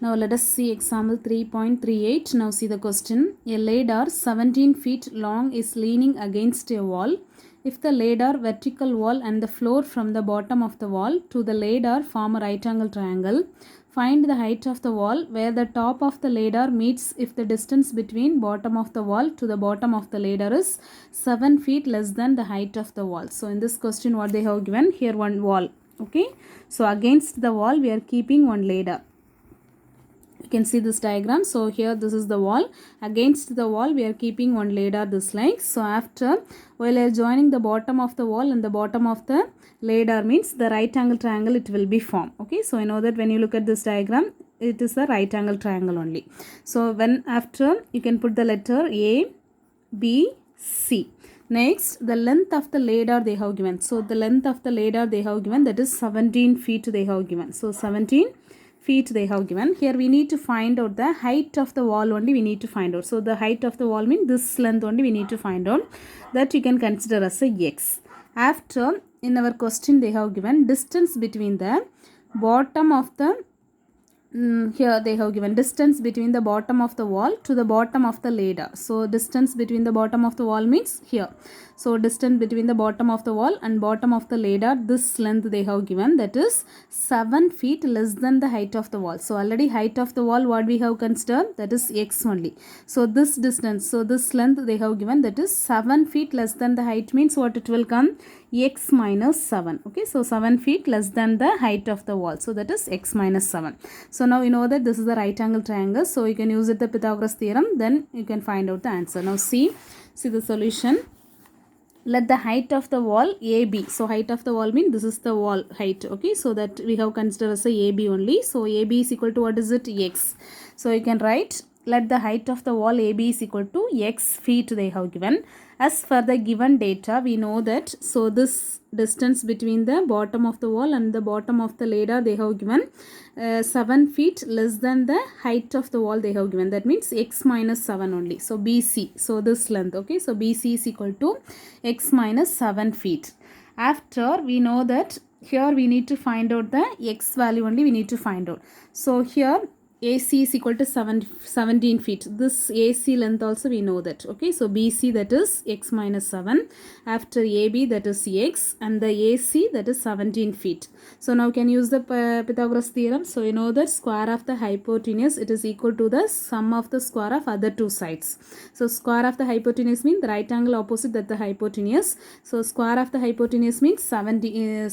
Now let us see example 3.38. Now see the question. A ladder 17 feet long is leaning against a wall. If the ladder, vertical wall and the floor from the bottom of the wall to the ladder form a right angle triangle, find the height of the wall where the top of the ladder meets if the distance between bottom of the wall to the bottom of the ladder is 7 feet less than the height of the wall. So in this question what they have given here, one wall. Okay, so against the wall we are keeping one ladder. You can see this diagram. So here this is the wall. Against the wall we are keeping one ladder this length. So after, while I are joining the bottom of the wall and the bottom of the ladder means the right angle triangle it will be formed. Okay, so I know that when you look at this diagram it is a right angle triangle only. So when after you can put the letter A, B, C. Next, the length of the ladder they have given. So the length of the ladder they have given, that is 17 feet they have given. So 17 feet they have given. Here we need to find out the height of the wall only we need to find out. So the height of the wall means this length only we need to find out. That you can consider as a x. After, in our question they have given distance between the bottom of the here they have given distance between the bottom of the wall to the bottom of the ladder. So distance between the bottom of the wall means here. So distance between the bottom of the wall and bottom of the ladder, this length they have given, that is 7 feet less than the height of the wall. So already height of the wall what we have considered, that is x only. So this distance, so this length they have given, that is 7 feet less than the height means what it will come, x minus 7. Okay, so 7 feet less than the height of the wall. So that is x minus 7. So now you know that this is the right angle triangle. So you can use it the Pythagoras theorem. Then you can find out the answer. Now see the solution. Let the height of the wall AB. So height of the wall means this is the wall height. Okay, so that we have considered as a AB only. So AB is equal to what is it? X. So you can write, let the height of the wall AB is equal to x feet they have given. As for the given data, we know that, so this distance between the bottom of the wall and the bottom of the ladder they have given 7 feet less than the height of the wall they have given. That means x minus 7 only. So BC, so this length. Okay, so BC is equal to x minus 7 feet. After, we know that here we need to find out the x value only we need to find out. So here AC is equal to 17 feet. This AC length also we know that. Okay, so BC that is x minus 7. After AB that is x and the AC that is 17 feet. So now can use the Pythagoras theorem. So you know that square of the hypotenuse it is equal to the sum of the square of other two sides. So square of the hypotenuse means the right angle opposite that the hypotenuse. So square of the hypotenuse means 70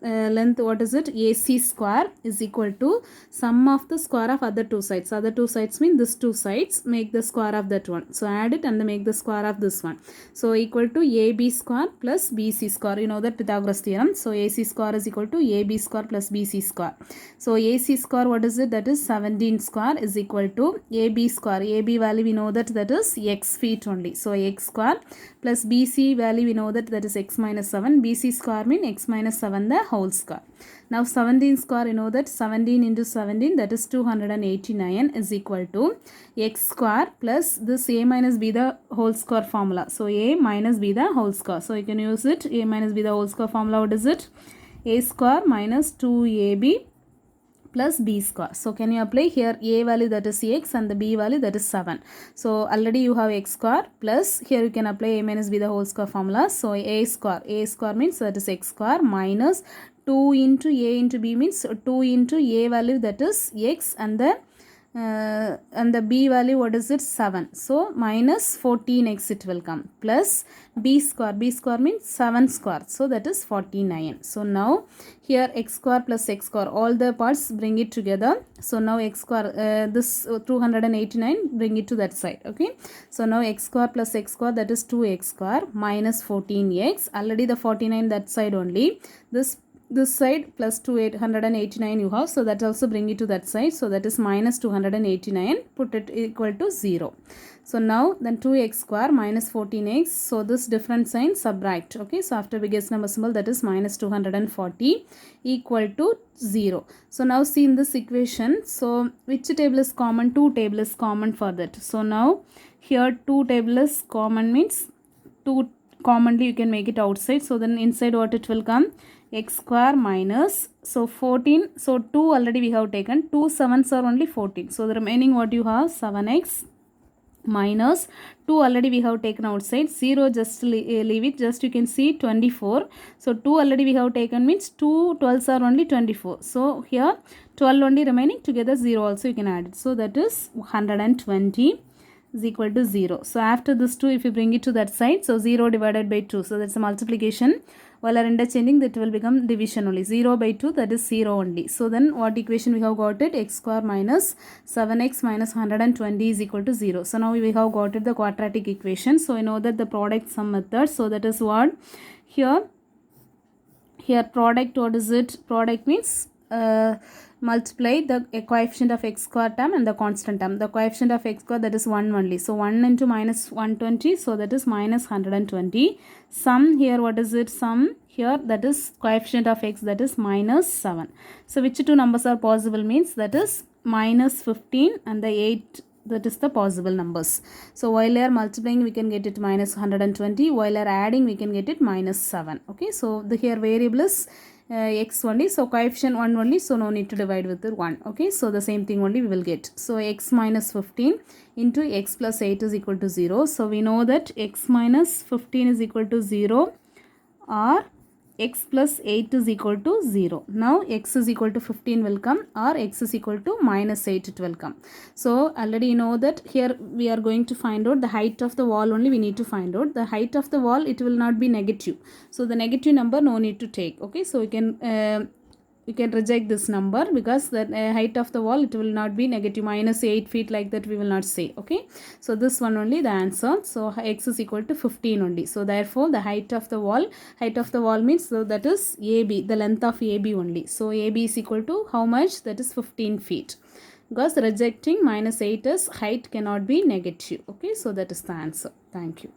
length, what is it, AC square is equal to sum of the square of other two sides. Other two sides mean this two sides, make the square of that one. So add it and make the square of this one. So equal to AB square plus BC square. You know that Pythagoras theorem. So AC square is equal to AB square plus BC square. So AC square what is it? That is 17 square is equal to AB square. AB value we know that is x feet only. So x square plus BC value we know that is x minus 7. BC square mean x minus 7 the whole square. Now 17 square you know that 17 into 17 that is 289 is equal to x square plus this a minus b the whole square formula. So a minus b the whole square. So you can use it, a minus b the whole square formula. What is it? A square minus 2ab plus b square. So can you apply here a value that is x and the b value that is 7. So already you have x square plus here you can apply a minus b the whole square formula. So a square means that is x square minus 2 into a into b means 2 into a value that is x and the b value what is it, 7. So minus 14x it will come plus b square means 7 square. So that is 49. So now here x square plus x square all the parts bring it together. So now x square this 289 bring it to that side. Okay, so now x square plus x square that is 2x square minus 14x. Already the 49 that side only. This side plus 289 you have, so that also bring it to that side. So that is minus 289, put it equal to 0. So now then 2x square minus 14x, so this different sign subtract. Okay, so after biggest number symbol that is minus 240 equal to 0. So now see in this equation, so which table is common? 2 table is common for that. So now here 2 table is common means 2 commonly you can make it outside. So then inside what it will come? x square minus, so 14, so 2 already we have taken, 2 7s are only 14, so the remaining what you have 7x minus 2 already we have taken outside, 0 just leave it, just you can see 24, so 2 already we have taken means 2 12s are only 24, so here 12 only remaining, together 0 also you can add it, so that is 120 is equal to 0. So after this 2, if you bring it to that side, so 0 divided by 2, so that's a multiplication, while are interchanging that will become division only, 0 by 2 that is 0 only. So then what equation we have got it, x square minus 7x minus 120 is equal to 0. So now we have got it the quadratic equation. So I know that the product sum method, so that is what here product, what is it, product means multiply the coefficient of x square term and the constant term, the coefficient of x square that is 1 only, so 1 into minus 120, so that is minus 120, sum here what is it, sum here that is coefficient of x, that is minus 7, so which two numbers are possible means that is minus 15 and the 8, that is the possible numbers. So while they are multiplying we can get it minus 120, while they are adding we can get it minus 7. Okay, so the here variable is x only, so coefficient 1 only, so no need to divide with the 1. Okay, so the same thing only we will get, so x minus 15 into x plus 8 is equal to 0. So we know that x minus 15 is equal to 0 or x plus 8 is equal to 0. Now x is equal to 15 will come, or x is equal to minus 8 it will come. So already you know that here we are going to find out the height of the wall only, we need to find out the height of the wall, it will not be negative, so the negative number no need to take. Okay, so you can reject this number because the height of the wall it will not be negative, minus 8 feet like that we will not say. Okay, so this one only the answer, so x is equal to 15 only, so therefore the height of the wall means, so that is AB, the length of AB only, so AB is equal to how much, that is 15 feet, because rejecting minus 8 is height cannot be negative. Okay, so that is the answer. Thank you.